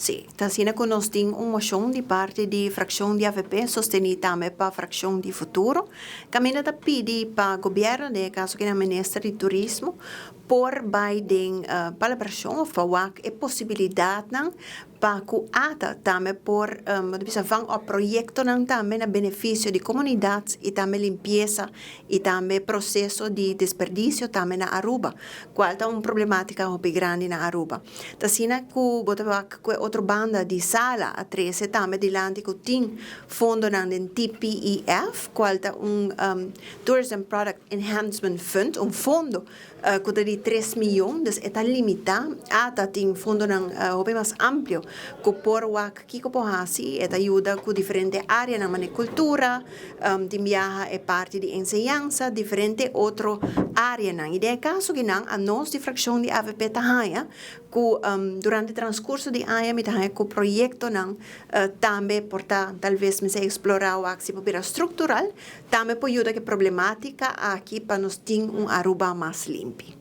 Sì, tasina conosting un motion di parte di frazione di AVP sostenita me pa frazione di futuro. Camina da pidi pa governo de caso che na ministro di turismo por Biden palabração of fawak e possibilidad nang pa ku ata tame por bisa vang o proyecto nang tame na beneficio di comunidades e tame limpieza e tame processo di desperdicio tame na Aruba. Qual ta un problematica hopi grande na Aruba. Tasina ku botawak ku otro banda di sala a 13 tame di landi ku ting fondo nang den TPEF, qual ta un Tourism Product Enhancement Fund, un fondo kuda di 3 milhões, dus eta limita ata ting fondo nang hopi mas amplio ku por wak kiko pohasi eta ayuda ku diferente área na manicultura, timbiaha e parte di enseñanza, diferente otro área nang. Ide caso que nang a nos di frazione di AVP tahaya ku durante transcurso di aya mi tahaya ku proyecto nang tambe porta talvez me se explora wak si popira structural, tambe po ayuda que problemática aqui pa nos ting un Aruba mas limpi.